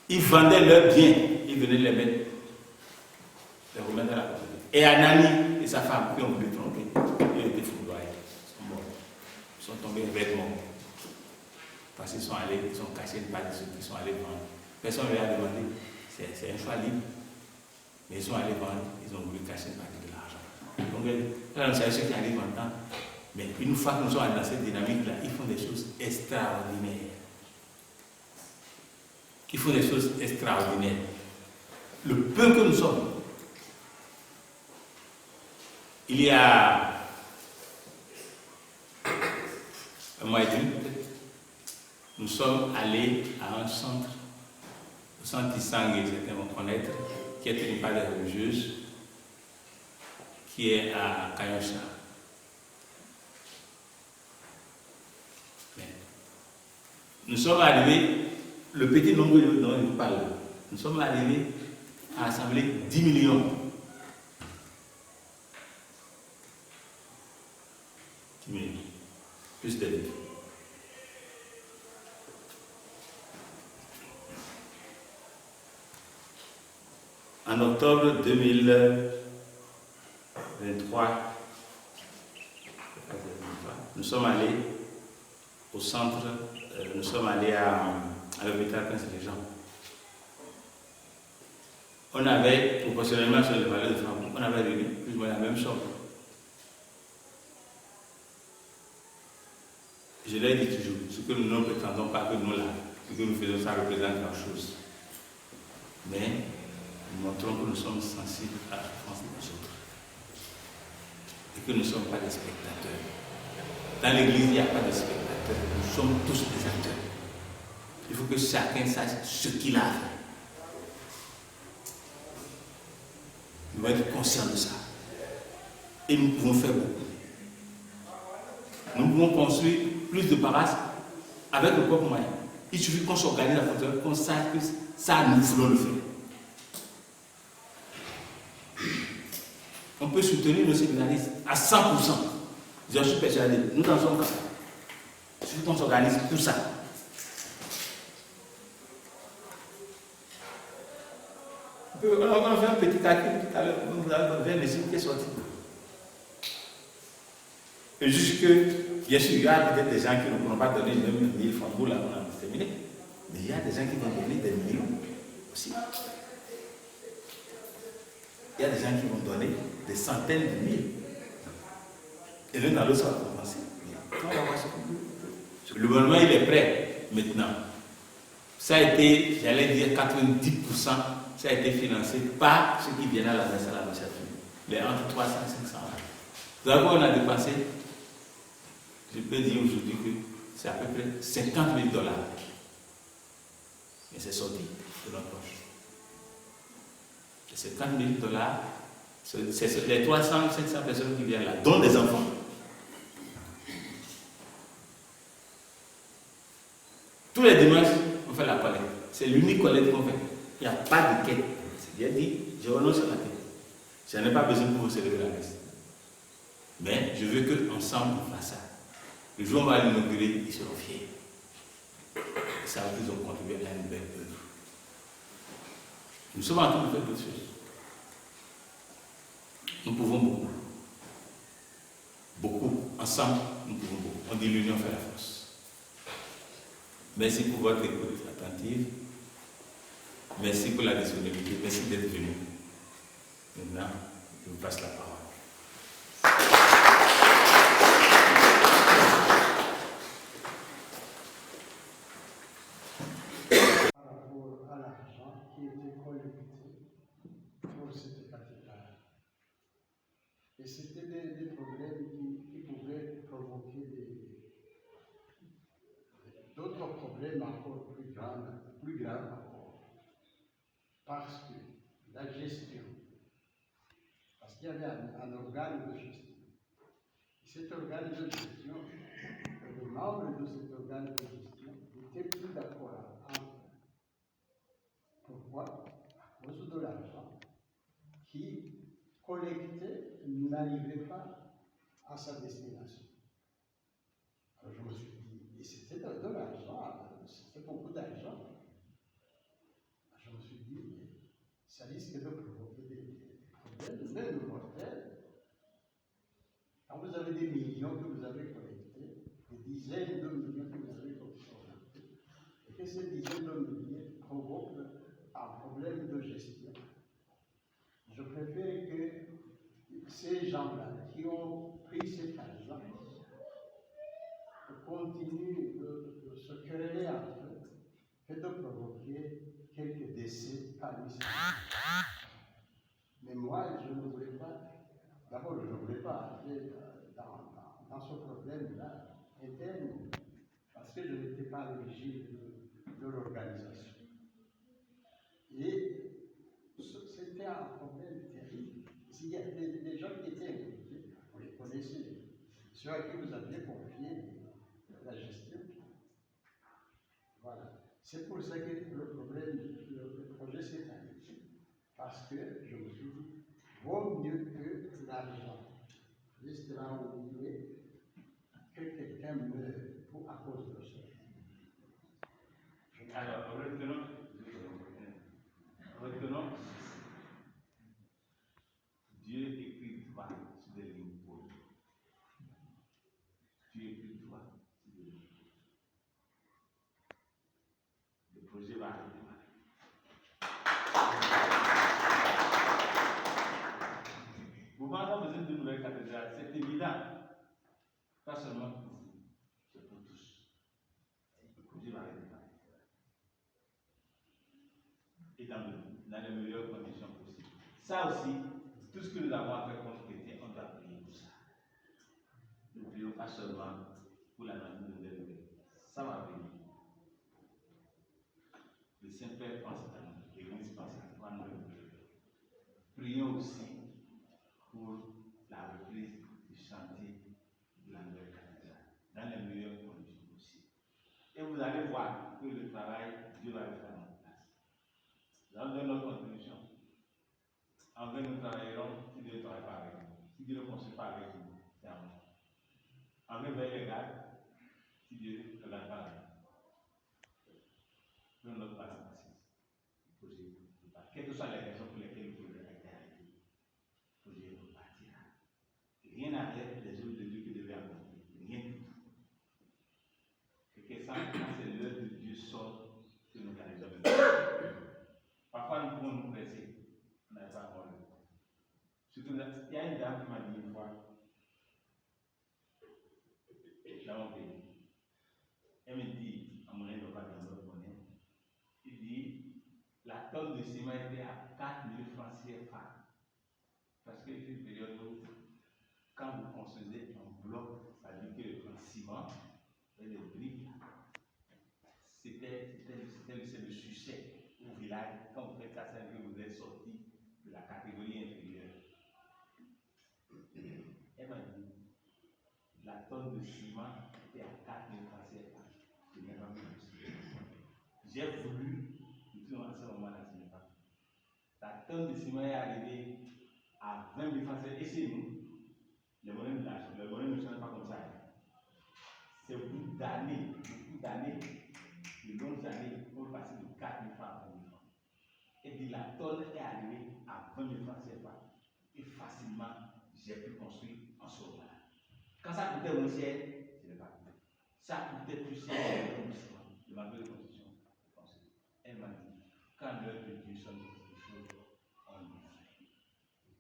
Ils vendaient leurs biens, ils venaient les mettre, les remettre dans la communauté. Et Anani et sa femme qui ont voulu tromper, ils ont été foudroyés. Ils sont morts. Ils sont tombés avec morts. Parce qu'ils sont allés, ils ont caché une part de ceux qui sont allés vendre. Personne ne leur a demandé. C'est un choix libre. Mais ils sont allés vendre, ils ont voulu cacher une partie de l'argent. Donc, là, on sait ce qui arrive en temps. Mais une fois que nous sommes dans cette dynamique-là, ils font des choses extraordinaires. Ils font des choses extraordinaires. Le peu que nous sommes, il y a un mois et demi, peut-être, nous sommes allés à un centre, le centre Isang, et certains vont connaître, qui est une part religieuse, qui est à Kayosha. Nous sommes arrivés, le petit nombre dont je vous parle, nous sommes arrivés à assembler 10 millions. 10 millions. Plus de livres. En octobre 2023, nous sommes allés au centre, nous sommes allés à l'hôpital Prince-Régent. On avait, proportionnellement sur les valeurs de Franck, on avait réuni plus ou moins la même somme. Je l'ai dit toujours, ce que nous ne prétendons pas que nous là, ce que nous faisons, ça représente grand-chose. Mais nous montrons que nous sommes sensibles à la souffrance des autres. Et que nous ne sommes pas des spectateurs. Dans l'église, il n'y a pas de spectateurs. Nous sommes tous des acteurs. Il faut que chacun sache ce qu'il a à faire. Nous devons être conscients de ça. Et nous pouvons faire beaucoup. Nous pouvons construire plus de paroisses avec le propre moyen. Il suffit qu'on s'organise à fond, qu'on sache que ça, nous voulons le faire. On peut soutenir nos séminaristes à 100%. Je suis persuadé. Nous en sommes capables. Il suffit qu'on s'organise pour ça. On a fait un petit calcul tout à l'heure. Vous avez un chiffre qui est sorti. Et juste que, bien sûr, il y a peut-être des gens qui ne pourront pas donner même 1000 francs pour là, on a terminé. Mais il y a des gens qui vont donner des millions aussi. Il y a des gens qui vont donner des centaines de mille. Et l'un dans l'autre, ça va commencer. On va voir ce qu'on peut. Le gouvernement, il est prêt maintenant. Ça a été, j'allais dire 90%, ça a été financé par ceux qui viennent à la messe, les entre 300 et 500 euros. D'abord, on a dépensé, je peux dire aujourd'hui que c'est à peu près 50 000 $. Mais c'est sorti de notre poche. Les 50 000 $, c'est les 300, 500 personnes qui viennent là, dont des enfants. Tous les dimanches, on fait la collecte. C'est l'unique collecte qu'on fait. Il n'y a pas de quête. C'est bien dit, je renonce à la quête. Je n'ai pas besoin pour vous célébrer la messe. Mais je veux qu'ensemble on fasse ça. Le jour où on va l'inaugurer, ils seront fiers. Ils savent qu'ils ont contribué à une belle œuvre. Nous sommes en train de faire d'autres choses. Nous pouvons beaucoup. Beaucoup. Ensemble, nous pouvons beaucoup. On dit l'union fait la force. Merci pour votre écoute attentive. Merci pour la disponibilité. Merci d'être venu. Maintenant, je vous passe la parole. Par rapport à l'argent qui était collecté pour cette cathédrale. Et c'était des problèmes qui pouvaient provoquer d'autres problèmes encore plus graves encore. Parce que la gestion, parce qu'il y avait un organe de gestion. Et cet organe de gestion, les membres de cet organe de gestion n'étaient plus d'accord entre eux. Pourquoi? À cause de l'argent qui, collecté, n'arrivait pas à sa destination. Alors je me suis dit, et c'était de l'argent, c'était beaucoup d'argent. Je me suis dit, ça risque de provoquer des problèmes, même mortels. Quand vous avez des millions que vous avez collectés, des dizaines de millions que vous avez collectés, et que ces dizaines de millions provoquent un problème de gestion, je préfère que ces gens-là qui ont pris cet argent continuent de se quereller entre eux que de provoquer quelques décès parmi ces gens. Mais moi, je ne voulais pas, d'abord, je ne voulais pas entrer dans ce problème-là interne, parce que je n'étais pas à l'origine de l'organisation. Et c'était un problème terrible. Il y a des gens qui étaient impliqués, vous les connaissez, ceux à qui vous aviez confié la gestion. Voilà. C'est pour ça que le projet s'est arrêté. Parce que je me suis dit, vaut mieux que l'argent reste là où il est, que quelqu'un meure à cause de ça. Alors, retenons, Dieu écrit droit sur des lignes pauvres. Dieu écrit droit sur des lignes pauvres. Le projet va redémarrer. Vous pensez besoin d'une nouvelle cathédrale, c'est évident. Pas seulement pour vous, c'est pour tous. Le projet va redémarrer. Et dans les meilleures conditions possibles. Ça aussi, tout ce que nous avons à faire comme chrétiens, on doit prier pour ça. Nous ne prions pas seulement pour la venue de nouvelles. Ça va venir. Le Saint-Père pense à nous, l'Église pense à nous. Prions aussi pour la reprise du chantier de la nouvelle cathédrale, dans les meilleures conditions possibles. Et vous allez voir que le travail, Dieu va le faire en place. Nous allons donner notre contribution. En vrai, nous travaillerons si Dieu ne travaille pas avec nous. Si Dieu ne construit pas avec nous, c'est à nous. En vrai, veille les gars, si Dieu ne regarde pas avec nous. Prenons notre part en assise. Quelles que soient les raisons pour lesquelles le projet a été arrêté, le projet repartira. Rien n'arrête les œuvres de Dieu qui devaient accomplir. Rien du tout. Et que ça, quand c'est l'œuvre de Dieu sort, que nous n'allons jamais. Parfois, nous pouvons nous presser. On n'arrive pas à avoir le temps. Surtout, il y a une dame qui m'a dit une fois, dans mon pays, elle me dit, en moyen de pas dans notre monnaie, il dit, la tonne de ciment était à 4 000 francs CFA. Parce qu'il y a une période où, quand vous construisez un bloc, ça veut dire que le ciment et les briques, c'est le succès au village. Quand vous faites ça, c'est que vous êtes sorti de la catégorie inférieure. Elle m'a dit, la tonne de ciment était à 4 000 francs CFA. Je n'ai pas vu. J'ai voulu, et puis à ce moment-là, ce n'est pas. La tonne de ciment est arrivée à 20 000 francs CFA. Et chez nous, les monnaies ne changent pas comme ça. C'est au bout d'années, de longues années, pour passer de 4 000 francs à 20 000 francs. Et puis la tonne est arrivée à 20 000 francs CFA. Et facilement, j'ai pu construire en ce moment-là. Quand ça coûtait moins cher, ce n'est pas coûté. Ça coûtait plus cher de ma belle construction. Elle m'a dit, quand l'heure de Dieu sonne quelque chose, on le fait.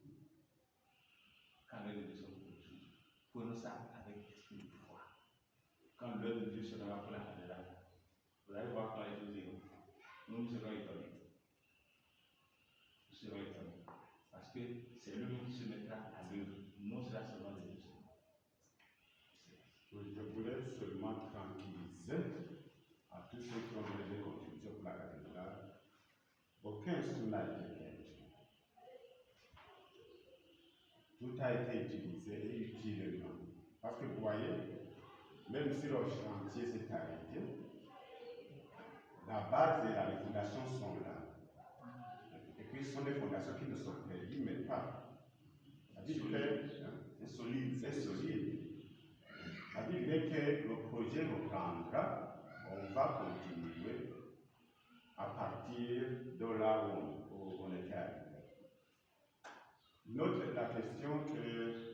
quand l'œuvre de Dieu sera pour la caméra, vous allez voir comment les choses iront. Nous serons étonnés. Nous serons étonnés. Parce que c'est lui qui se mettra à l'œuvre. Non, c'est la seulement de Dieu. Je voulais seulement tranquilliser à tous ceux qui ont donné des contributions pour la cathédrale. Aucun instrument n'a été perdu. Tout a été utilisé et utilement. Parce que vous voyez, même si le chantier s'est arrêté, la base et la fondation sont là. Et puis ce sont des fondations qui ne sont perdues, mais pas. C'est solide. C'est solide. Ça veut dire que le projet reprendra, on va continuer à partir de là où on était arrivé. La question que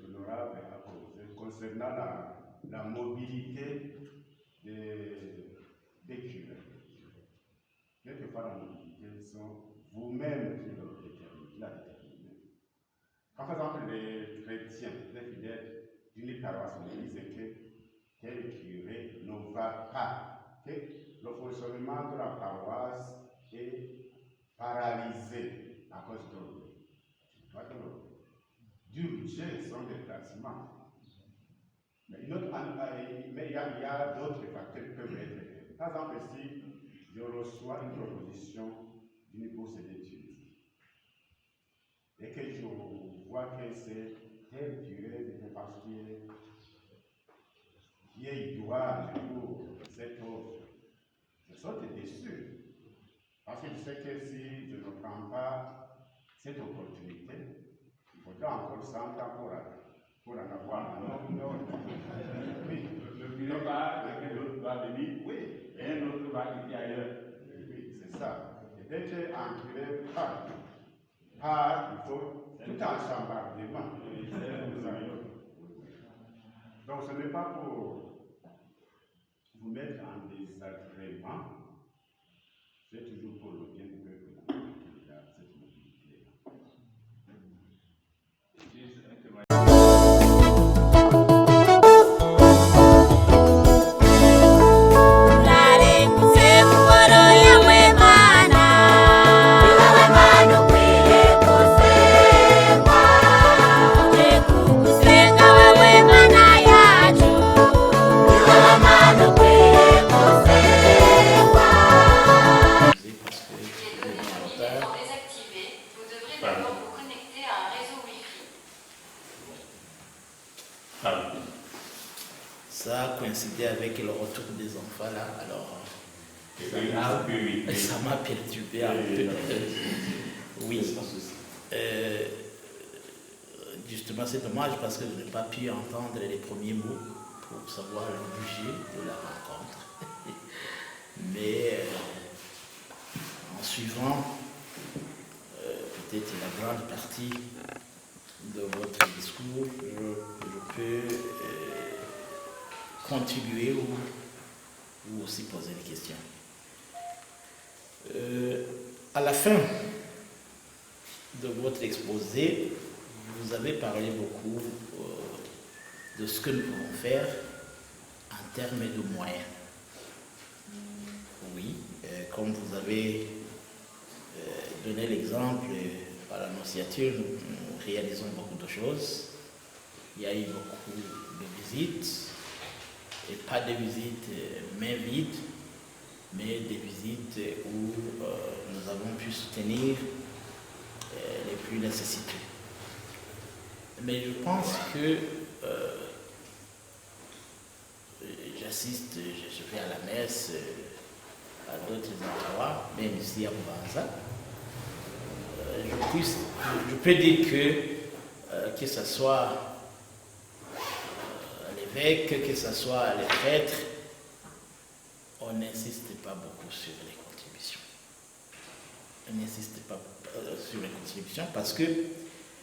l'honorable a posée concernant la mobilité des curés. Quelquefois, la mobilité sont vous-même qui la déterminez. Quand par exemple les chrétiens, les fidèles d'une paroisse me disent que tel curé ne va pas, que le fonctionnement de la paroisse est paralysé à cause de l'eau. Du budget sont des placements. Mais il y a d'autres facteurs qui peuvent être. Par exemple, si je reçois une proposition d'une bourse d'études et que je vois que c'est tel curé, c'est parce qu'il doit pour cette offre, je serai déçu. Parce que je sais que si je ne prends pas cette opportunité, il faudra encore 100 ans pour en avoir un autre. Oui. Le curé va, l'autre va venir, oui, et un autre va quitter ailleurs. Oui, c'est ça. Et dès qu'un curé part, il faut tout un chambardement. Donc ce n'est pas pour vous mettre en désagrément, c'est toujours pour le bien du peuple qu'il y a cette mobilité. Ça a coïncidé avec le retour des enfants là, alors ça m'a perturbé un peu. Oui. Justement, c'est dommage parce que je n'ai pas pu entendre les premiers mots pour savoir le budget de la rencontre. Mais en suivant peut-être la grande partie de votre discours, je peux contribuer ou aussi poser des questions. À la fin de votre exposé, vous avez parlé beaucoup de ce que nous pouvons faire en termes de moyens. Oui, comme vous avez donné l'exemple par l'annonciature, nous réalisons beaucoup de choses. Il y a eu beaucoup de visites, et pas de visites main vides, mais des visites où nous avons pu soutenir les plus nécessités. Mais je pense que j'assiste, je vais à la messe, à d'autres endroits, même ici à Moubanza. Je peux dire que ce soit l'évêque, que ce soit les prêtres, on n'insiste pas beaucoup sur les contributions. On n'insiste pas sur les contributions parce que,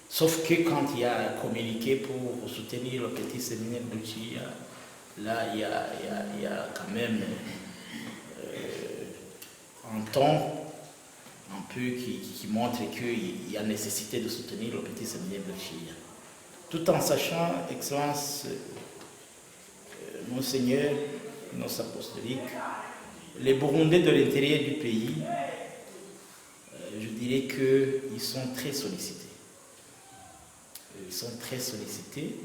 sauf que quand il y a un communiqué pour soutenir le petit séminaire de Chia, là il y a quand même un ton un peu qui montre qu'il y a nécessité de soutenir le petit séminaire de Chia. Tout en sachant, Excellence, Monseigneur, noces apostoliques, les Burundais de l'intérieur du pays, je dirais qu'ils sont très sollicités. Ils sont très sollicités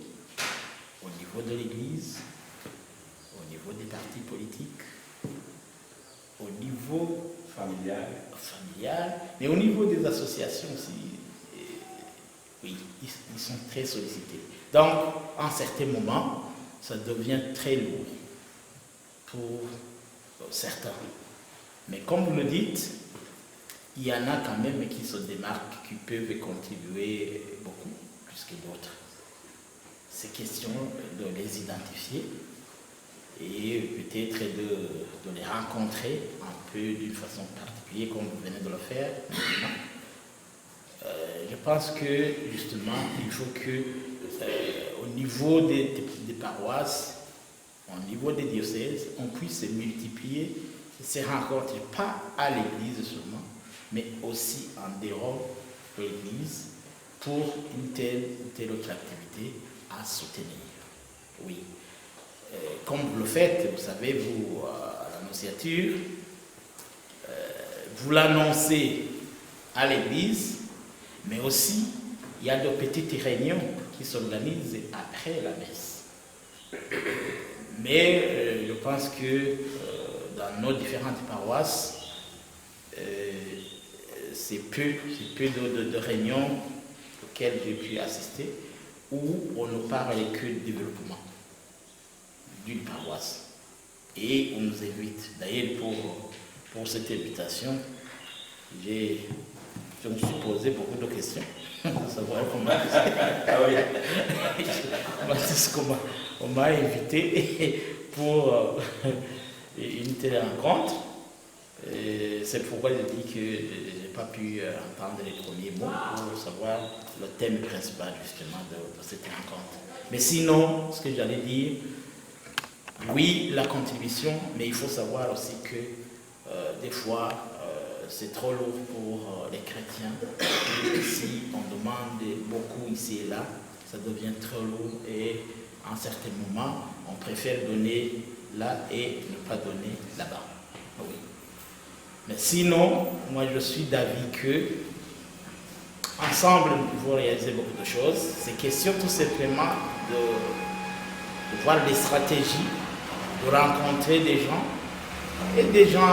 au niveau de l'Église, au niveau des partis politiques, au niveau familial, mais au niveau des associations aussi. Oui, ils sont très sollicités. Donc, en certains moments, ça devient très lourd pour certains. Mais comme vous le dites, il y en a quand même qui se démarquent, qui peuvent contribuer beaucoup plus que d'autres. C'est question de les identifier et peut-être de les rencontrer un peu d'une façon particulière, comme vous venez de le faire. Je pense que justement, il faut que au niveau des paroisses, au niveau des diocèses, on puisse multiplier ces rencontres, pas à l'église seulement, mais aussi en dehors de l'église, pour une telle ou telle autre activité à soutenir. Oui. Comme vous le faites, vous savez, vous, à l'annonciature, vous l'annoncez à l'église, mais aussi, il y a de petites réunions qui s'organisent après la messe. Mais je pense que dans nos différentes paroisses, c'est peu de réunions auxquelles j'ai pu assister où on ne parle que du développement d'une paroisse. Et on nous invite. D'ailleurs, pour cette invitation, je me suis posé beaucoup de questions, pour savoir comment on m'a invité pour une telle rencontre. C'est pourquoi je dis que je n'ai pas pu entendre les premiers mots pour savoir le thème principal justement de cette rencontre. Mais sinon, ce que j'allais dire, oui, la contribution, mais il faut savoir aussi que des fois, c'est trop lourd pour les chrétiens. Et si on demande beaucoup ici et là, ça devient trop lourd et en certains moments, on préfère donner là et ne pas donner là-bas. Oui. Mais sinon, moi je suis d'avis que ensemble nous pouvons réaliser beaucoup de choses. C'est question tout simplement de voir des stratégies, de rencontrer des gens et des gens